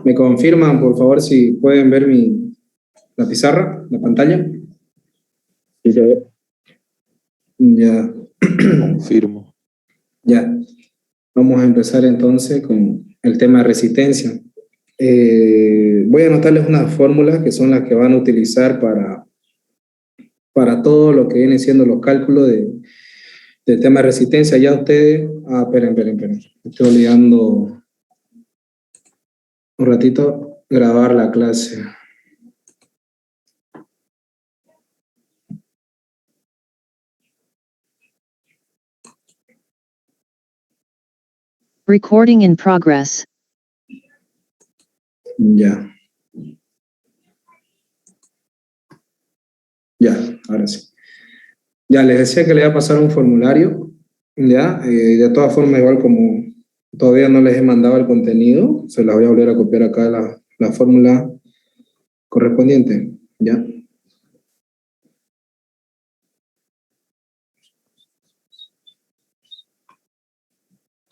¿Me confirman, por favor, si pueden ver la pizarra, la pantalla? Sí se ve. Ya, Confirmo. ya. Vamos a empezar entonces con el tema de resistencia. Voy a anotarles unas fórmulas que son las que van a utilizar para todo lo que viene siendo los cálculos del tema de resistencia. Ya ustedes... esperen. Estoy olvidando un ratito grabar la clase. Recording in progress. Ya. Ya, ahora sí. Ya, les decía que le iba a pasar un formulario, ya, de todas formas, igual como todavía no les he mandado el contenido, se las voy a volver a copiar acá la fórmula correspondiente, ya.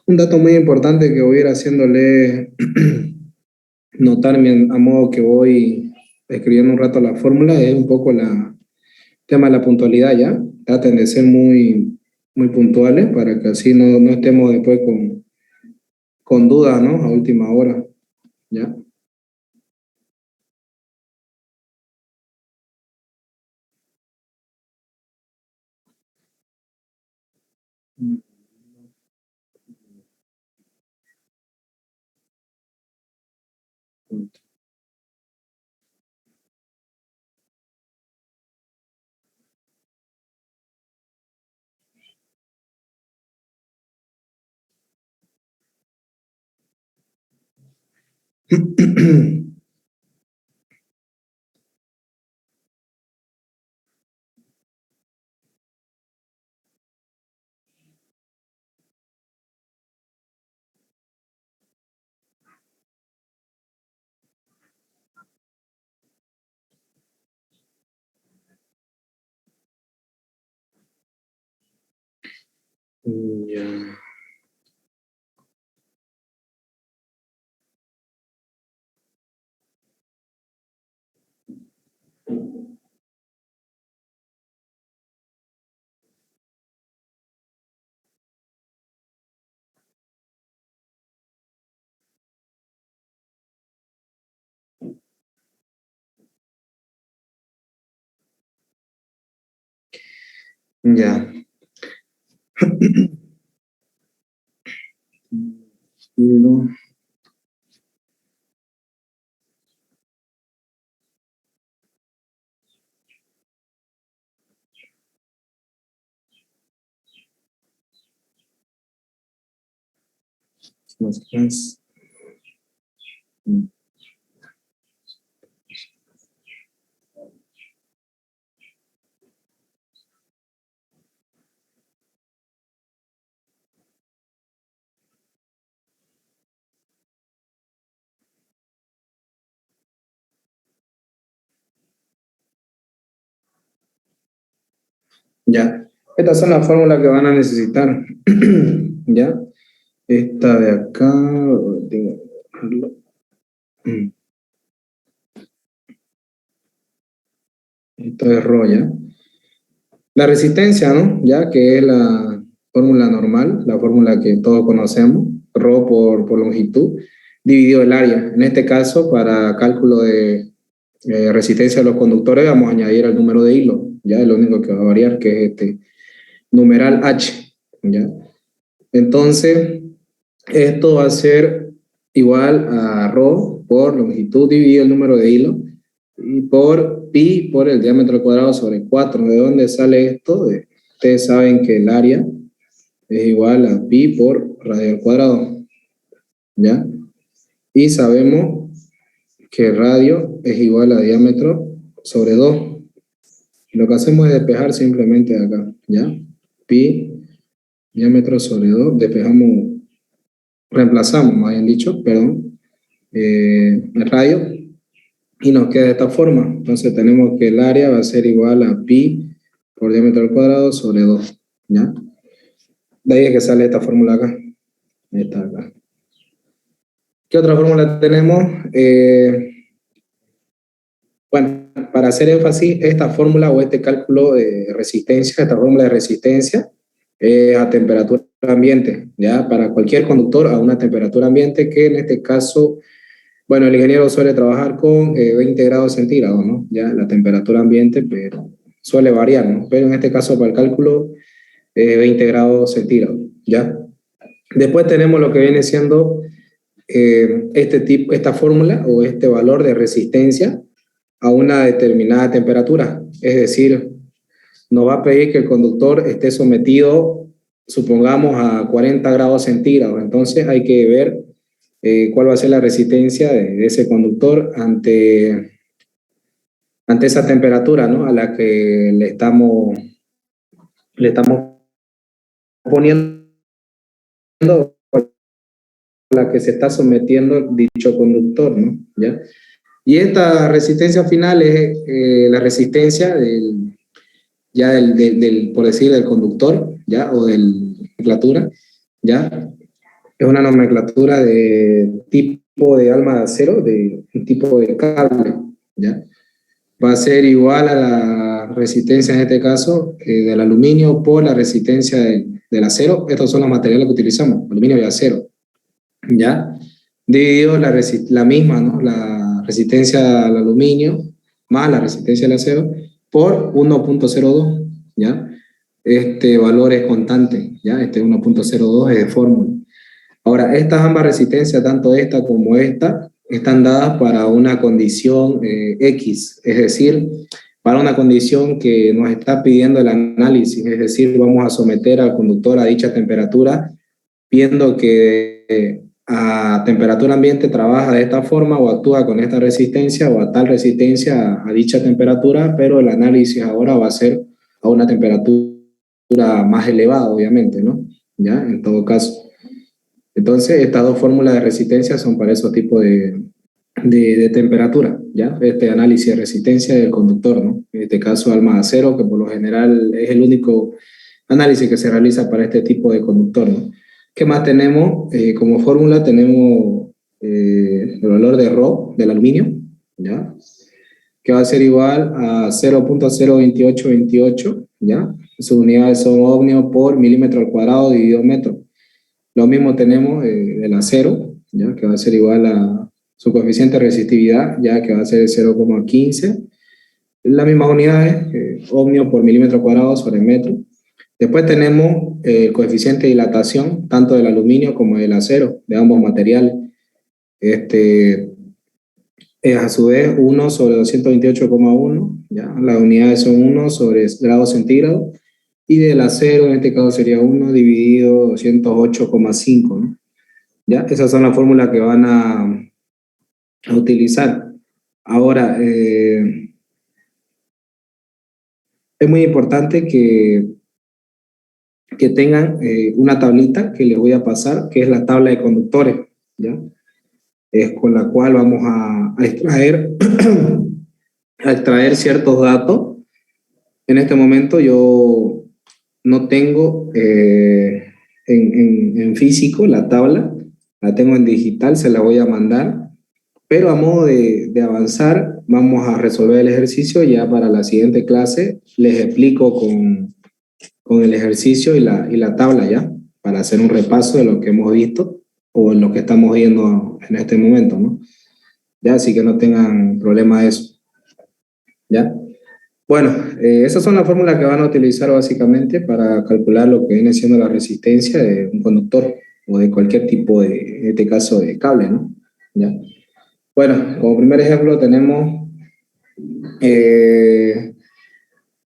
Un dato muy importante que voy a ir haciéndole notarme a modo que voy escribiendo un rato la fórmula es un poco el tema de la puntualidad, ¿ya? Traten de ser muy puntuales para que así no estemos después con dudas, ¿no? A última hora, ¿ya? Ya. Ya. Más. Ya. Estas son las fórmulas que van a necesitar. ¿Ya? Esta de acá. Tengo que bajarlo. Esto es ρ, ¿ya? La resistencia, ¿no? Ya que es la fórmula normal, la fórmula que todos conocemos, ρ por longitud, dividido el área. En este caso, para cálculo de resistencia de los conductores, vamos a añadir el número de hilo, ya es lo único que va a variar, que es este numeral H, ¿ya? Entonces, esto va a ser igual a ρ por longitud dividido el número de hilo y por pi por el diámetro al cuadrado sobre 4. ¿De dónde sale esto? Ustedes saben que el área es igual a pi por radio al cuadrado, ¿ya? Y sabemos que el radio es igual a diámetro sobre 2. Lo que hacemos es despejar simplemente de acá, ¿ya? Pi, diámetro sobre 2, despejamos, reemplazamos, más bien dicho, perdón, el radio, y nos queda de esta forma. Entonces tenemos que el área va a ser igual a pi por diámetro al cuadrado sobre 2, ¿ya? De ahí es que sale esta fórmula acá, esta acá. ¿Qué otra fórmula tenemos? Bueno, para hacer énfasis, esta fórmula o este cálculo de resistencia, esta fórmula de resistencia, a temperatura ambiente, ¿ya? Para cualquier conductor a una temperatura ambiente, que en este caso, bueno, el ingeniero suele trabajar con 20 grados centígrados, ¿no? Ya la temperatura ambiente, pero suele variar, ¿no? Pero en este caso, para el cálculo, 20 grados centígrados, ¿ya? Después tenemos lo que viene siendo esta fórmula o este valor de resistencia a una determinada temperatura. Es decir, nos va a pedir que el conductor esté sometido, supongamos, a 40 grados centígrados. Entonces hay que ver cuál va a ser la resistencia de ese conductor ante esa temperatura, ¿no? A la que le estamos poniendo, a la que se está sometiendo dicho conductor, ¿no? ¿Ya? Y esta resistencia final es la resistencia por decir, del conductor, ¿ya? O de la nomenclatura, ¿ya? Es una nomenclatura de tipo de alma de acero, de un tipo de cable, ¿ya? Va a ser igual a la resistencia, en este caso, del aluminio por la resistencia del acero. Estos son los materiales que utilizamos, aluminio y acero, ¿ya? Dividido la misma, ¿no? La resistencia al aluminio más la resistencia al acero por 1.02, ¿ya? Este valor es constante, ¿ya? Este 1.02 es de fórmula. Ahora, estas ambas resistencias, tanto esta como esta, están dadas para una condición X, es decir, para una condición que nos está pidiendo el análisis, es decir, vamos a someter al conductor a dicha temperatura, viendo que a temperatura ambiente trabaja de esta forma o actúa con esta resistencia o a tal resistencia a dicha temperatura, pero el análisis ahora va a ser a una temperatura más elevada, obviamente, ¿no? ¿Ya? En todo caso. Entonces, estas dos fórmulas de resistencia son para esos tipos de temperatura, ¿ya? Este análisis de resistencia del conductor, ¿no? En este caso, alma de acero, que por lo general es el único análisis que se realiza para este tipo de conductor, ¿no? ¿Qué más tenemos? Como fórmula tenemos el valor de Rho del aluminio, ¿ya? Que va a ser igual a 0.02828, ¿ya? Sus unidades son ohmio por milímetro al cuadrado dividido metro. Lo mismo tenemos del acero, ¿ya? Que va a ser igual a su coeficiente de resistividad, ya que va a ser 0,15. Las mismas unidades, ohmio por milímetro cuadrado sobre metro. Después tenemos el coeficiente de dilatación, tanto del aluminio como del acero, de ambos materiales. Este es a su vez 1 sobre 228,1, ¿ya? Las unidades son 1 sobre grados centígrados. Y del acero, en este caso sería 1 dividido 208,5, ¿no? ¿Ya? Esas son las fórmulas que van a utilizar. Ahora, es muy importante que tengan una tablita que les voy a pasar, que es la tabla de conductores, ¿ya? Es con la cual vamos a extraer, a extraer ciertos datos. En este momento yo no tengo en físico la tabla, la tengo en digital, se la voy a mandar, pero a modo de avanzar, vamos a resolver el ejercicio. Ya para la siguiente clase les explico con el ejercicio y la tabla, ya, para hacer un repaso de lo que hemos visto o lo que estamos viendo en este momento, ¿no? Ya, así que no tengan problema de eso, ¿ya? Bueno, esas son las fórmulas que van a utilizar básicamente para calcular lo que viene siendo la resistencia de un conductor o de cualquier tipo de, en este caso, de cable, ¿no? ¿Ya? Bueno, como primer ejemplo tenemos,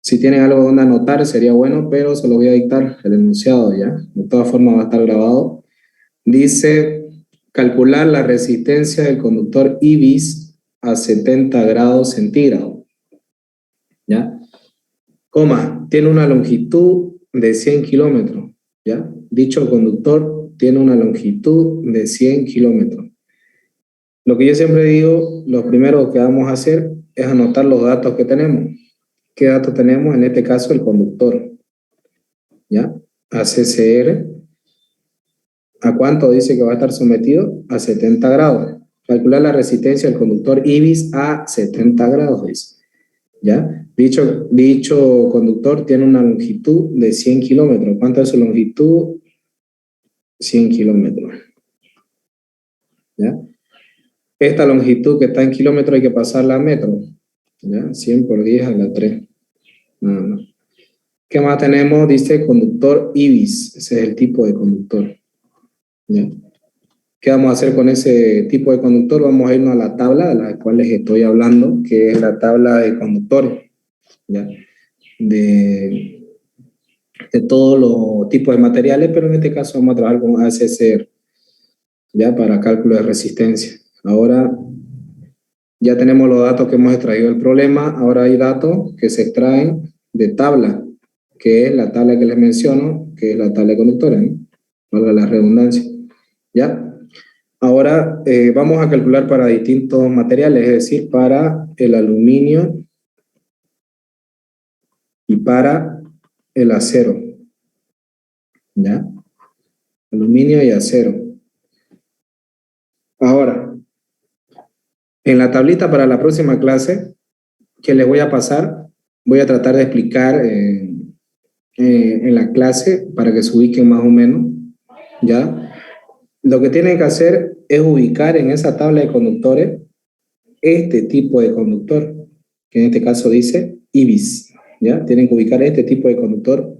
si tienen algo donde anotar sería bueno, pero se lo voy a dictar el enunciado, ¿ya? De todas formas va a estar grabado. Dice, calcular la resistencia del conductor IBIS a 70 grados centígrados, ¿ya? Coma, tiene una longitud de 100 kilómetros, ¿ya? Dicho conductor tiene una longitud de 100 kilómetros. Lo que yo siempre digo, lo primero que vamos a hacer es anotar los datos que tenemos. ¿Qué datos tenemos? En este caso, el conductor, ¿ya? ACCR, ¿A cuánto dice que va a estar sometido? A 70 grados. Calcular la resistencia del conductor IBIS a 70 grados, dice. ¿Ya? Dicho conductor tiene una longitud de 100 kilómetros. ¿Cuánto es su longitud? 100 kilómetros. ¿Ya? Esta longitud que está en kilómetros hay que pasarla a metros. ¿Ya? 100 por 10 a la 3. Nada más. ¿Qué más tenemos? Dice conductor IBIS. Ese es el tipo de conductor. ¿Ya? ¿Qué vamos a hacer con ese tipo de conductor? Vamos a irnos a la tabla de la cual les estoy hablando, que es la tabla de conductores. ¿Ya? De todos los tipos de materiales, pero en este caso vamos a trabajar con ACCR, ya para cálculo de resistencia. Ahora ya tenemos los datos que hemos extraído del problema, ahora hay datos que se extraen de tabla, que es la tabla que les menciono, que es la tabla de conductores, ¿no? Valga la redundancia. ¿Ya? Ahora vamos a calcular para distintos materiales, es decir, para el aluminio y para el acero. ¿Ya? Aluminio y acero. Ahora, en la tablita para la próxima clase que les voy a pasar, voy a tratar de explicar en la clase para que se ubiquen más o menos, ¿ya? Lo que tienen que hacer es ubicar en esa tabla de conductores este tipo de conductor, que en este caso dice IBIS, ¿ya? Tienen que ubicar este tipo de conductor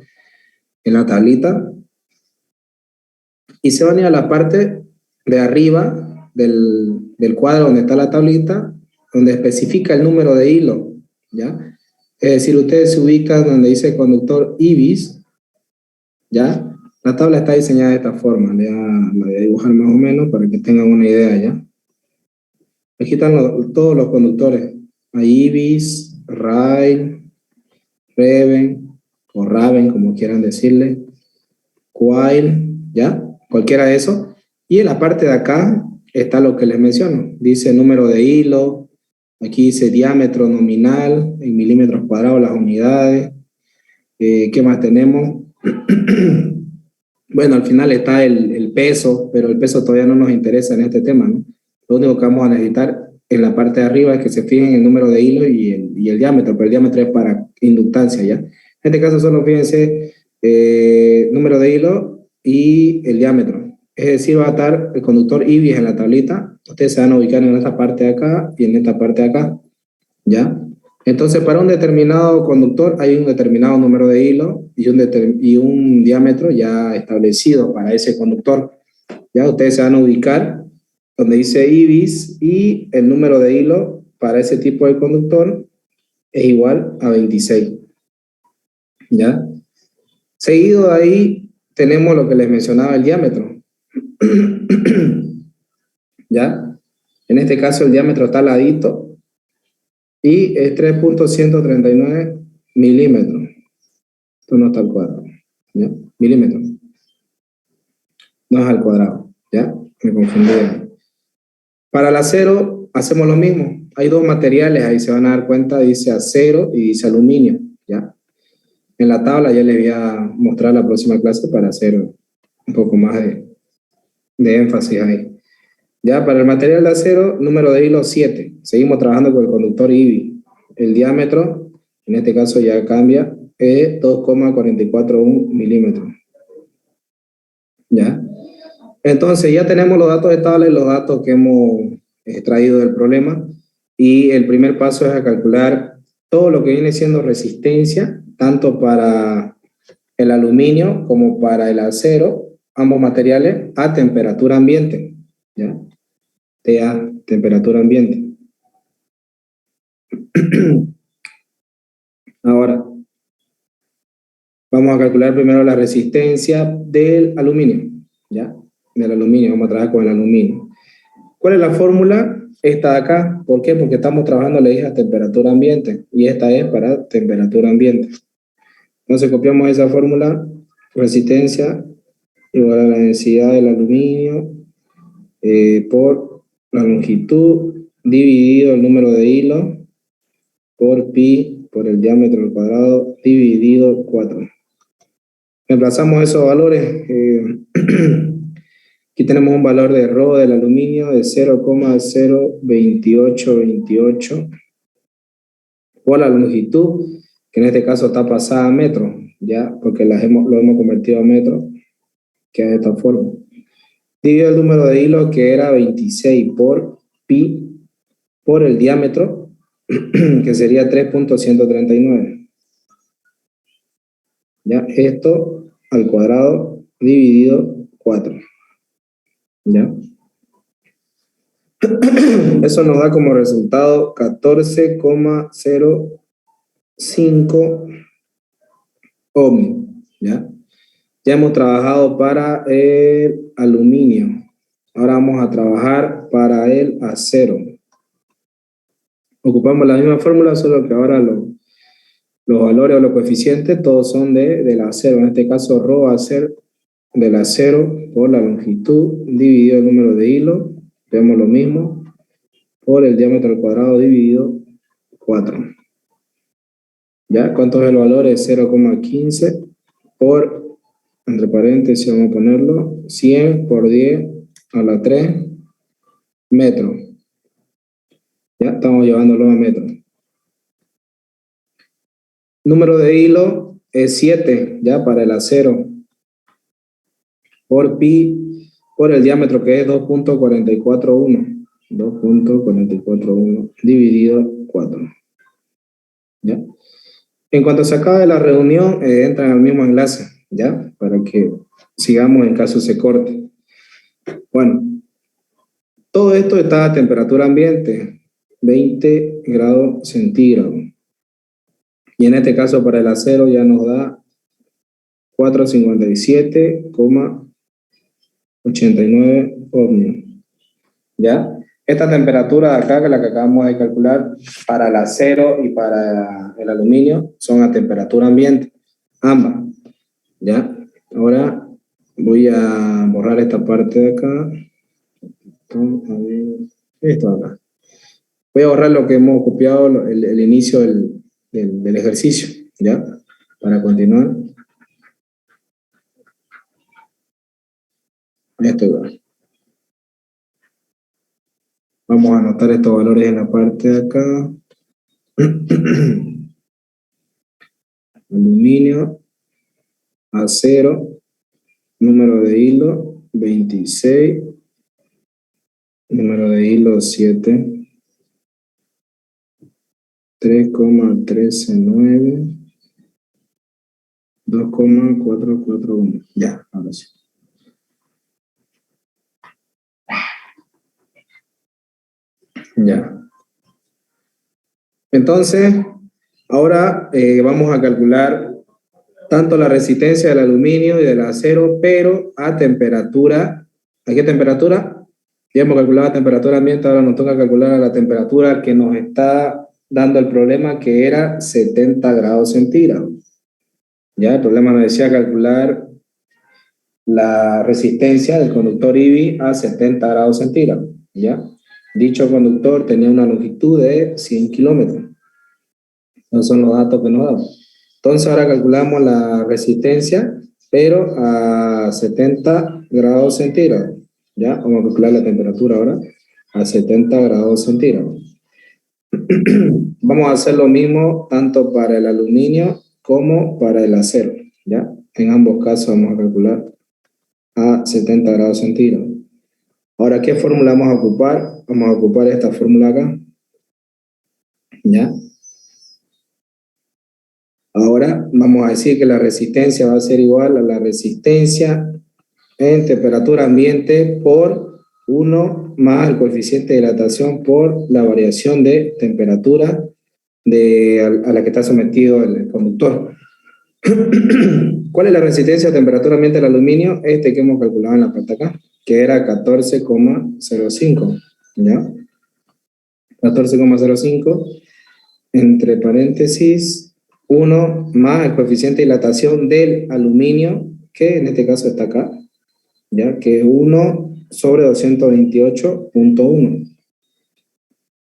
en la tablita y se van a ir a la parte de arriba del cuadro donde está la tablita, donde especifica el número de hilo, ¿ya? Es decir, ustedes se ubican donde dice conductor IBIS, ¿ya? La tabla está diseñada de esta forma, la voy a dibujar más o menos para que tengan una idea, ¿ya? Aquí están todos los conductores, hay IBIS, RAIL, Reven, o Raven, como quieran decirle, Coil, ¿ya? Cualquiera de esos. Y en la parte de acá está lo que les menciono. Dice número de hilo, aquí dice diámetro nominal, en milímetros cuadrados las unidades. ¿Qué más tenemos? Bueno, al final está el peso, pero el peso todavía no nos interesa en este tema, ¿no? Lo único que vamos a necesitar en la parte de arriba es que se fijen el número de hilo y el diámetro, pero el diámetro es para inductancia, ¿ya? En este caso solo fíjense número de hilo y el diámetro. Es decir, va a estar el conductor IBIS en la tablita. Ustedes se van a ubicar en esta parte de acá y en esta parte de acá, ¿ya? Entonces, para un determinado conductor hay un determinado número de hilo y un diámetro ya establecido para ese conductor. Ya ustedes se van a ubicar donde dice IBIS y el número de hilo para ese tipo de conductor es igual a 26. ¿Ya? Seguido de ahí tenemos lo que les mencionaba, el diámetro. ¿Ya? En este caso el diámetro está al ladito y es 3.139 milímetros. Esto no está al cuadrado, ¿ya? Milímetros. No es al cuadrado, ¿ya? Me confundí. Para el acero hacemos lo mismo. Hay dos materiales, ahí se van a dar cuenta, dice acero y dice aluminio, ¿ya? En la tabla ya les voy a mostrar la próxima clase para hacer un poco más de énfasis ahí. Ya, para el material de acero, número de hilo 7. Seguimos trabajando con el conductor IBI. El diámetro, en este caso ya cambia, es 2,441 milímetros. ¿Ya? Entonces ya tenemos los datos de tabla y los datos que hemos extraído del problema. Y el primer paso es a calcular todo lo que viene siendo resistencia, tanto para el aluminio como para el acero, ambos materiales, a temperatura ambiente. ¿Ya? TA, temperatura ambiente. Ahora, vamos a calcular primero la resistencia del aluminio, ¿ya? Del aluminio, vamos a trabajar con el aluminio. ¿Cuál es la fórmula? Esta de acá. ¿Por qué? Porque estamos trabajando, le dije, a temperatura ambiente, y esta es para temperatura ambiente. Entonces copiamos esa fórmula, resistencia igual a la densidad del aluminio por la longitud dividido el número de hilos por pi por el diámetro al cuadrado dividido 4. Reemplazamos esos valores. Aquí tenemos un valor de Rho del aluminio de 0,02828 por la longitud, que en este caso está pasada a metro, ya, porque lo hemos convertido a metro, que es de esta forma. Dividido el número de hilos, que era 26 por pi, por el diámetro, que sería 3.139. Ya, esto al cuadrado dividido 4. ¿Ya? Eso nos da como resultado 14,05 ohmios. ¿Ya? Ya hemos trabajado para el aluminio. Ahora vamos a trabajar para el acero. Ocupamos la misma fórmula, solo que ahora los valores o los coeficientes todos son del acero. En este caso, Rho va a ser del acero por la longitud dividido el número de hilos. Vemos lo mismo por el diámetro al cuadrado dividido 4. ¿Ya? ¿Cuánto es el valor? Es 0,15 por, entre paréntesis vamos a ponerlo, 100 por 10 a la 3 metros. Ya estamos llevándolo a metros. Número de hilo es 7, ya, para el acero. Por pi, por el diámetro, que es 2.441. 2.441 dividido 4. ¿Ya? En cuanto se acabe la reunión, entran al mismo enlace, ¿ya? Para que sigamos en caso se corte. Bueno, todo esto está a temperatura ambiente, 20 grados centígrados. Y en este caso para el acero ya nos da 457,89 ohmios. ¿Ya? Esta temperatura de acá, que la que acabamos de calcular, para el acero y para el aluminio, son a temperatura ambiente, ambas. ¿Ya? Ahora voy a borrar esta parte de acá. Esto acá. Voy a borrar lo que hemos copiado, el inicio del ejercicio, ¿ya? Para continuar. Esto igual. Vamos a anotar estos valores en la parte de acá. Aluminio, acero, número de hilo 26, número de hilo 7, 3,139, 2,441. Ya, ahora sí. Ya. Entonces, ahora vamos a calcular tanto la resistencia del aluminio y del acero, pero a temperatura. ¿A qué temperatura? Ya hemos calculado la temperatura ambiente, ahora nos toca calcular a la temperatura que nos está dando el problema, que era 70 grados centígrados. Ya, el problema nos decía calcular la resistencia del conductor IBI a 70 grados centígrados. ¿Ya? Dicho conductor tenía una longitud de 100 kilómetros. Esos son los datos que nos dan. Entonces ahora calculamos la resistencia, pero a 70 grados centígrados. ¿Ya? Vamos a calcular la temperatura ahora a 70 grados centígrados. Vamos a hacer lo mismo tanto para el aluminio como para el acero. ¿Ya? En ambos casos vamos a calcular a 70 grados centígrados. Ahora, ¿qué fórmula vamos a ocupar? Vamos a ocupar esta fórmula acá. ¿Ya? Ahora vamos a decir que la resistencia va a ser igual a la resistencia en temperatura ambiente por 1 más el coeficiente de dilatación por la variación de temperatura a la que está sometido el conductor. ¿Cuál es la resistencia a temperatura ambiente del aluminio? Este que hemos calculado en la parte acá, que era 14,05. ¿Ya? 14,05 entre paréntesis 1 más el coeficiente de dilatación del aluminio, que en este caso está acá, ¿ya? Que es 1 sobre 228.1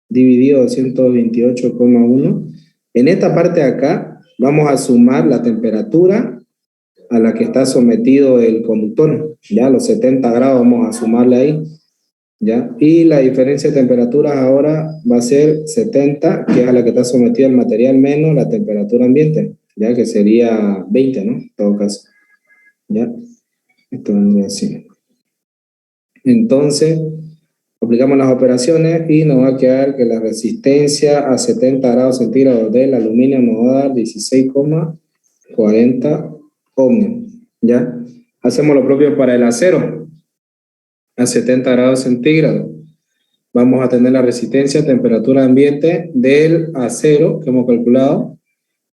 dividido 228,1. En esta parte de acá vamos a sumar la temperatura a la que está sometido el conductor, ya los 70 grados vamos a sumarle ahí, ya, y la diferencia de temperaturas ahora va a ser 70, que es a la que está sometido el material menos la temperatura ambiente, ya que sería 20, ¿no? En todo caso, ya, esto vendría así. Entonces, aplicamos las operaciones y nos va a quedar que la resistencia a 70 grados centígrados del aluminio nos va a dar 16,40 ohmios, ¿ya? Hacemos lo propio para el acero, a 70 grados centígrados. Vamos a tener la resistencia a temperatura ambiente del acero que hemos calculado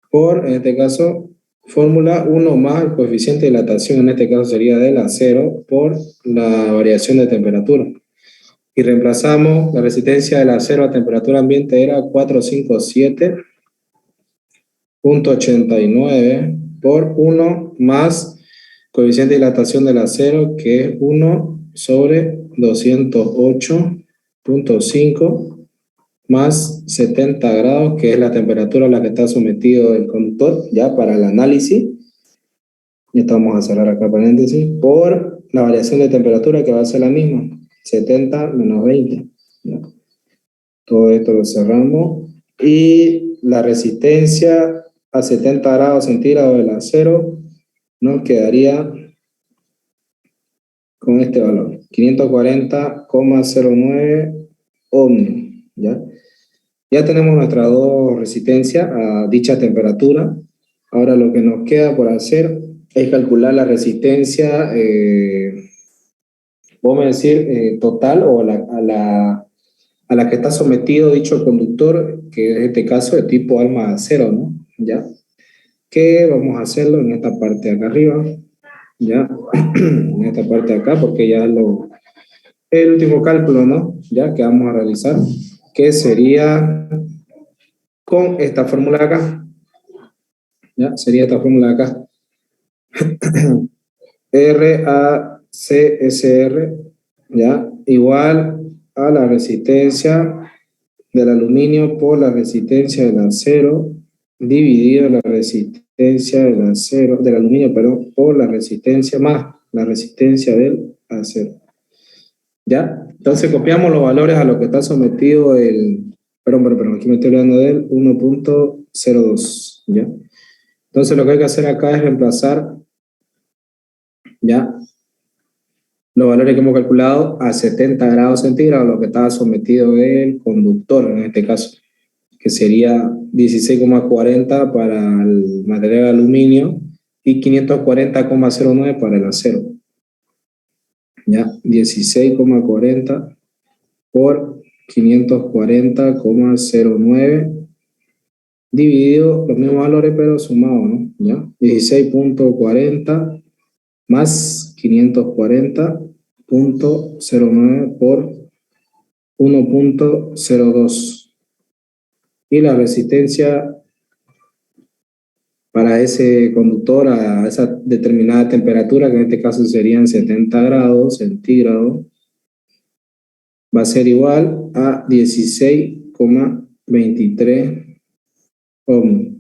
por, en este caso, fórmula 1 más el coeficiente de dilatación, en este caso sería del acero, por la variación de temperatura. Y reemplazamos la resistencia del acero a temperatura ambiente era 457,89 por 1 más coeficiente de dilatación del acero, que es 1 sobre 208,5 más 70 grados, que es la temperatura a la que está sometido el conductor, ya para el análisis. Y esto vamos a cerrar acá paréntesis, por la variación de temperatura que va a ser la misma, 70 menos 20. ¿Ya? Todo esto lo cerramos. Y la resistencia a 70 grados centígrados del acero nos quedaría con este valor, 540,09 ohmios. ¿Ya? Ya tenemos nuestras dos resistencias a dicha temperatura. Ahora lo que nos queda por hacer es calcular la resistencia, vamos a decir, total o a la que está sometido dicho conductor, que en este caso de tipo alma de acero, ¿no? ¿Ya? Que vamos a hacerlo en esta parte de acá arriba, ¿ya? En esta parte de acá, porque ya es el último cálculo, ¿no? Ya que vamos a realizar, que sería con esta fórmula de acá, ¿ya? Sería esta fórmula de acá. RACSR, ¿ya? Igual a la resistencia del aluminio por la resistencia del acero dividido la resistencia del acero, del aluminio, perdón, por la resistencia más la resistencia del acero. ¿Ya? Entonces copiamos los valores a lo que está sometido el, perdón, aquí me estoy hablando del 1,02, ¿ya? Entonces lo que hay que hacer acá es reemplazar, ¿ya?, los valores que hemos calculado a 70 grados centígrados, lo que estaba sometido el conductor en este caso, que sería 16,40 para el material de aluminio y 540,09 para el acero. ¿Ya? 16,40 por 540,09 dividido los mismos valores pero sumados, ¿no? ¿Ya? 16,40 más 540,09 por 1,02. Y la resistencia para ese conductor a esa determinada temperatura, que en este caso serían 70 grados centígrados, va a ser igual a 16,23 ohmios.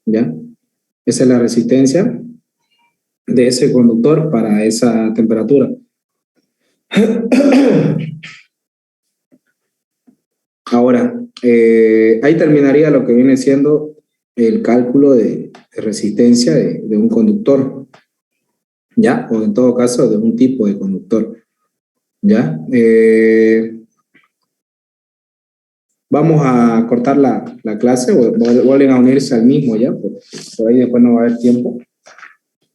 ¿Ya? Esa es la resistencia de ese conductor para esa temperatura. Ahora, ahí terminaría lo que viene siendo el cálculo de resistencia de un conductor, ¿ya? O en todo caso, de un tipo de conductor, ¿ya? Vamos a cortar la clase, vuelven a unirse al mismo, ¿ya? Por ahí después no va a haber tiempo,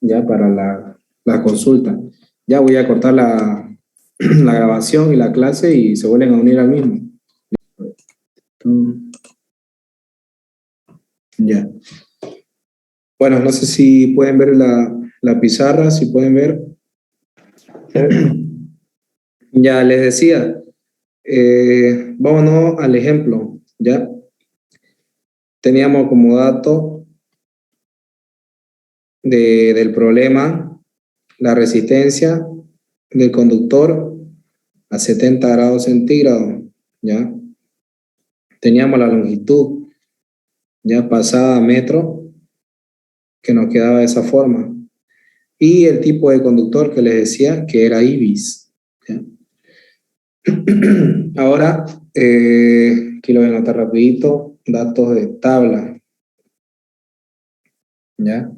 ¿ya? Para la consulta. Ya voy a cortar la grabación y la clase y se vuelven a unir al mismo. Ya. Bueno, no sé si pueden ver la pizarra, si pueden ver. Ya les decía, vámonos al ejemplo, ¿ya? Teníamos como dato del problema la resistencia del conductor a 70 grados centígrados, ¿ya? Teníamos la longitud, ya pasada a metro, que nos quedaba de esa forma. y el tipo de conductor que les decía que era IBIS. ¿Ya? Ahora, aquí lo voy a anotar rapidito, datos de tabla. ¿Ya?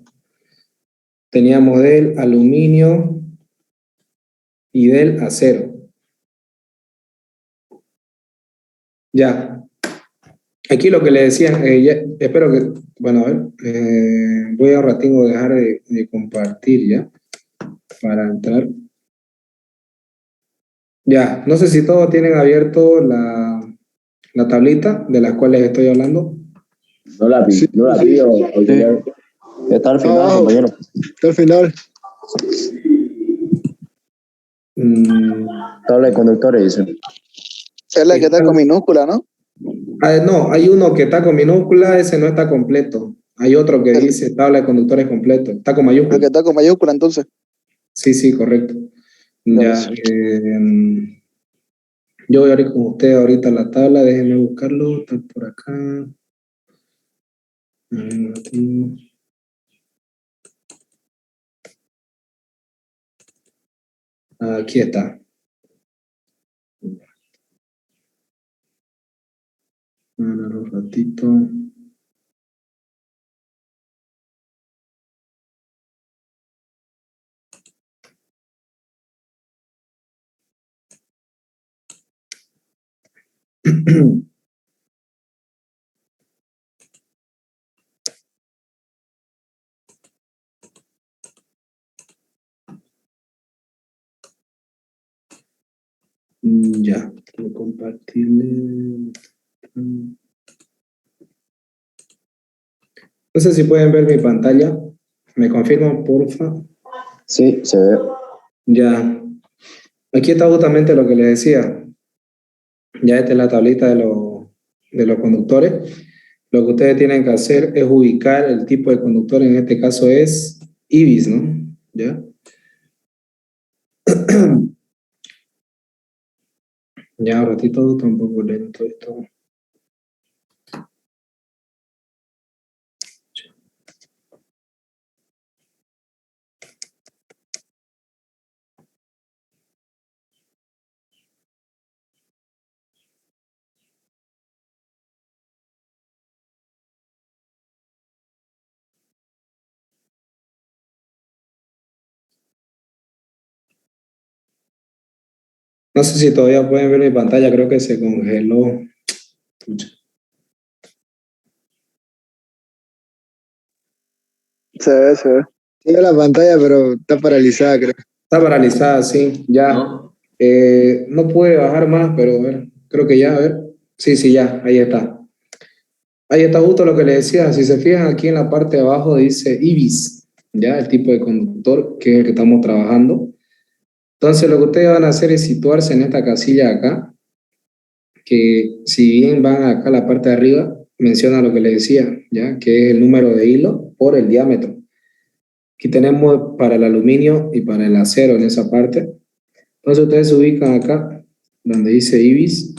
Teníamos del aluminio y del acero. Ya. Aquí lo que le decía, espero que, bueno, a ver, voy a un ratito a dejar de compartir ya, para entrar. Ya, no sé si todos tienen abierto la tablita de las cuales estoy hablando. No la vi, Sí, no la sí. vi, auxiliar. Está al final, Abajo, compañero. está al final. Mm, Tabla de conductores, dice. Es la que está con minúscula, ¿no? no, hay uno que está con minúscula, ese no está completo. Hay otro que dice tabla de conductores completo. Está con El mayúscula. que está con mayúscula, entonces. Sí, sí, correcto. Ya, Ya, yo voy a ir con usted ahorita a la tabla, déjenme buscarlo, está por acá. A ver, aquí está. Ahora un ratito. Ya, voy a compartirle. No sé si pueden ver mi pantalla. ¿Me confirman, porfa? Sí, se ve. Ya. Aquí está justamente lo que les decía. Ya esta es la tablita de los conductores. Lo que ustedes tienen que hacer es ubicar el tipo de conductor, en este caso es IBIS, ¿no? ¿Ya? Ya, un ratito, está un poco lento esto. No sé si todavía pueden ver mi pantalla, creo que se congeló. Pucha. se ve, se ve. Tiene la pantalla, pero está paralizada, creo. Está paralizada, sí, ya. ¿No? No pude bajar más, pero a ver, creo que ya, a ver. Sí, sí, ya, ahí está. Ahí está justo lo que le decía. Si se fijan aquí en la parte de abajo dice IBIS, ya, el tipo de conductor que es el que estamos trabajando. Entonces lo que ustedes van a hacer es situarse en esta casilla de acá, que si bien van acá a la parte de arriba, menciona lo que le decía, ya, que es el número de hilo por el diámetro. Aquí tenemos para el aluminio y para el acero en esa parte. Entonces ustedes se ubican acá, donde dice IBIS.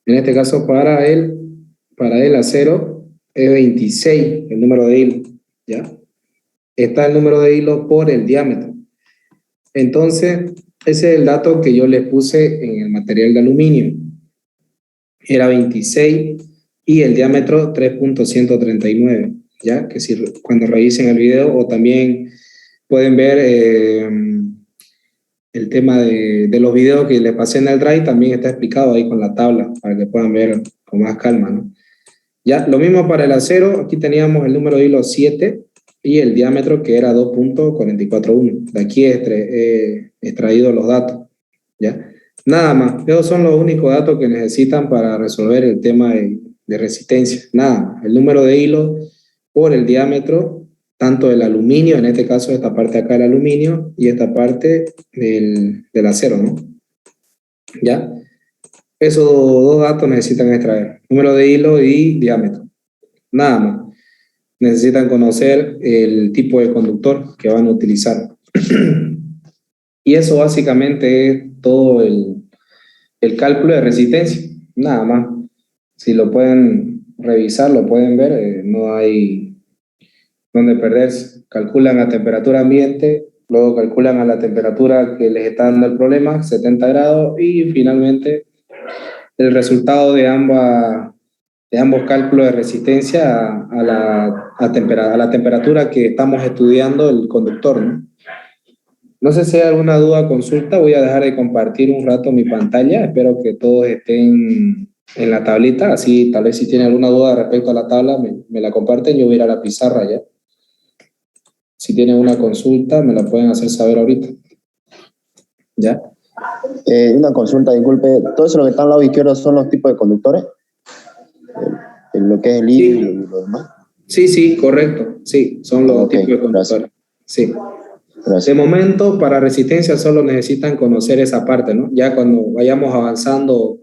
En este caso para el acero es 26, el número de hilo, ¿ya? Está el número de hilo por el diámetro. Entonces, ese es el dato que yo le puse en el material de aluminio. Era 26 y el diámetro 3.139, ¿ya? Que si cuando revisen el video o también pueden ver el tema de los videos que les pasé en el Drive, también está explicado ahí con la tabla para que puedan ver con más calma, ¿no? Ya, lo mismo para el acero, aquí teníamos el número de hilo 7 y el diámetro que era 2.441. De aquí he extraído los datos, ¿ya? Nada más, esos son los únicos datos que necesitan para resolver el tema de resistencia, nada más. El número de hilo por el diámetro, tanto del aluminio, en este caso esta parte acá del aluminio y esta parte del acero, ¿no? ¿Ya? Esos dos datos necesitan extraer, número de hilo y diámetro, nada más. Necesitan conocer el tipo de conductor que van a utilizar. Y eso básicamente es todo el cálculo de resistencia, nada más. Si lo pueden revisar, lo pueden ver, no hay donde perderse. Calculan a temperatura ambiente luego calculan a la temperatura que les está dando el problema, 70 grados, y finalmente el resultado de ambos cálculos de resistencia a la temperatura que estamos estudiando el conductor, ¿no? No sé si hay alguna duda o consulta, voy a dejar de compartir un rato mi pantalla, espero que todos estén en la tablita, así tal vez si tienen alguna duda respecto a la tabla me la comparten, yo voy a ir a la pizarra ya. Si tienen una consulta me la pueden hacer saber ahorita. ¿Ya? Una consulta, disculpe. ¿Todo eso lo que está al lado izquierdo son los tipos de conductores? Lo que es el hilo Sí. y lo demás. Sí, correcto. Sí, son los tipos de conductores. Sí. Gracias. De momento, para resistencia solo necesitan conocer esa parte, ¿no? Ya cuando vayamos avanzando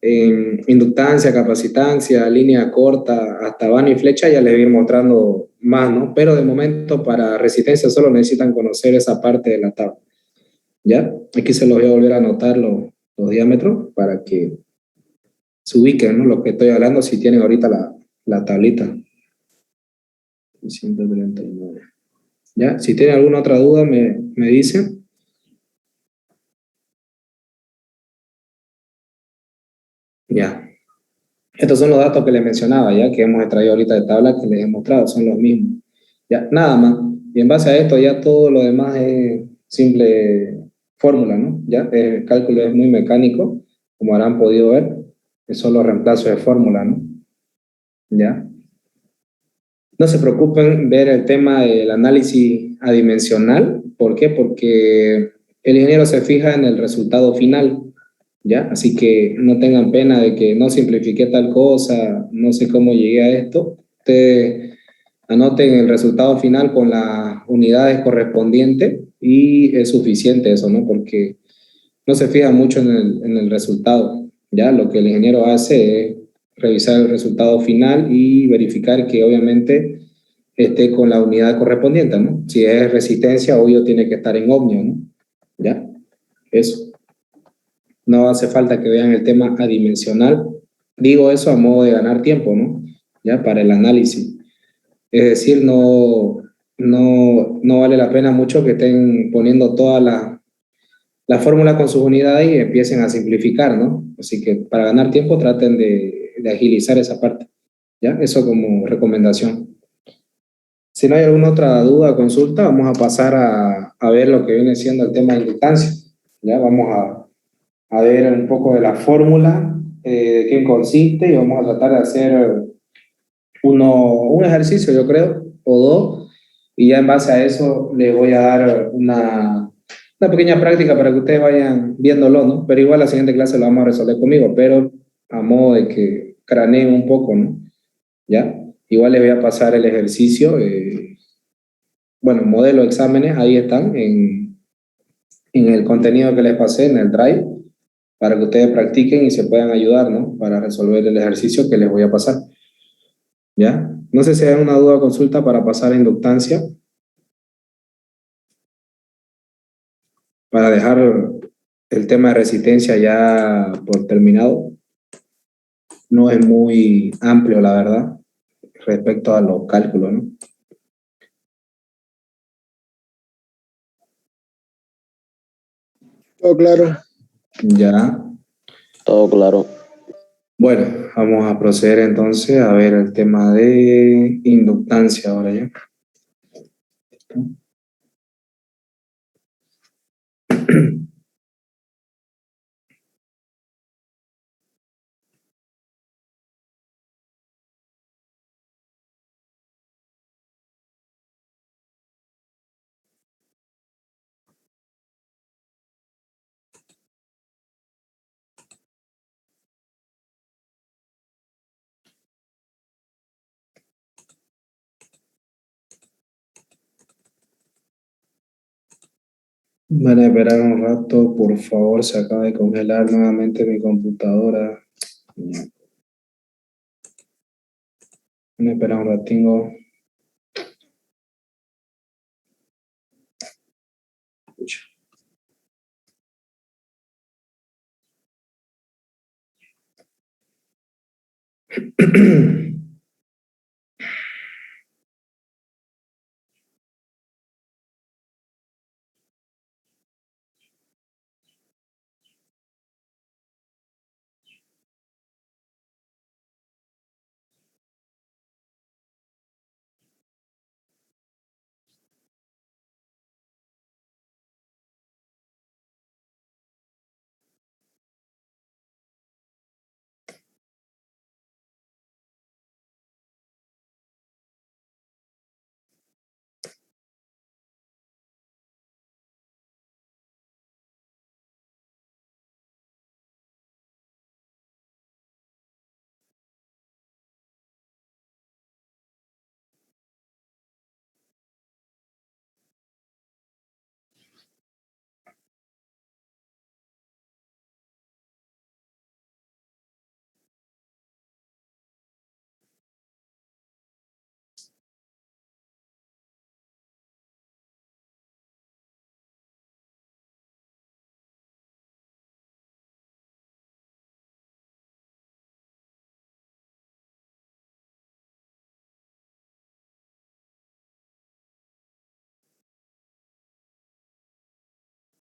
en inductancia, capacitancia, línea corta, hasta vano y flecha, ya les voy a ir mostrando más, ¿no? Pero de momento, para resistencia solo necesitan conocer esa parte de la tabla. ¿Ya? Aquí se los voy a volver a anotar los diámetros para que se ubiquen, ¿no? Lo que estoy hablando, si tienen ahorita la tablita. 139. ¿Ya? Si tienen alguna otra duda, me dicen. Ya. Estos son los datos que les mencionaba, ya que hemos extraído ahorita de tabla que les he mostrado, son los mismos. Ya, nada más. Y en base a esto ya todo lo demás es simple fórmula, ¿no? Ya, el cálculo es muy mecánico, como habrán podido ver, es solo reemplazo de fórmula, ¿no? Ya. No se preocupen ver el tema del análisis adimensional. ¿Por qué? Porque el ingeniero se fija en el resultado final, ¿ya? Así que no tengan pena de que no simplifiqué tal cosa, no sé cómo llegué a esto. Ustedes anoten el resultado final con las unidades correspondientes y es suficiente eso, ¿no? Porque no se fija mucho en el resultado, ¿ya? Lo que el ingeniero hace es revisar el resultado final y verificar que obviamente esté con la unidad correspondiente, ¿no? Si es resistencia, obvio tiene que estar en ohmio, ¿no? ¿Ya? Eso. No hace falta que vean el tema adimensional. Digo eso a modo de ganar tiempo, ¿no? Ya para el análisis. Es decir, no vale la pena mucho que estén poniendo toda la fórmula con sus unidades y empiecen a simplificar, ¿no? Así que para ganar tiempo traten de agilizar esa parte, ¿ya? Eso como recomendación. Si no hay alguna otra duda o consulta, vamos a pasar a ver lo que viene siendo el tema de inductancia, ¿ya? Vamos a ver un poco de la fórmula, de qué consiste y vamos a tratar de hacer un ejercicio, yo creo, o dos, y ya en base a eso les voy a dar una pequeña práctica para que ustedes vayan viéndolo, ¿no? Pero igual la siguiente clase lo vamos a resolver conmigo, pero a modo de que craneen un poco, ¿no? ¿Ya? Igual les voy a pasar el ejercicio, bueno, modelo de exámenes, ahí están en el contenido que les pasé en el Drive, para que ustedes practiquen y se puedan ayudar, ¿no? Para resolver el ejercicio que les voy a pasar. ¿Ya? No sé si hay una duda o consulta para pasar a inductancia, para dejar el tema de resistencia ya por terminado. No es muy amplio, la verdad, respecto a los cálculos, ¿no? Todo claro. Ya. Todo claro. Bueno, vamos a proceder entonces a ver el tema de inductancia ahora ya. Van a esperar un rato, por favor, se acaba de congelar nuevamente mi computadora. Van a esperar un ratingo. Pucha.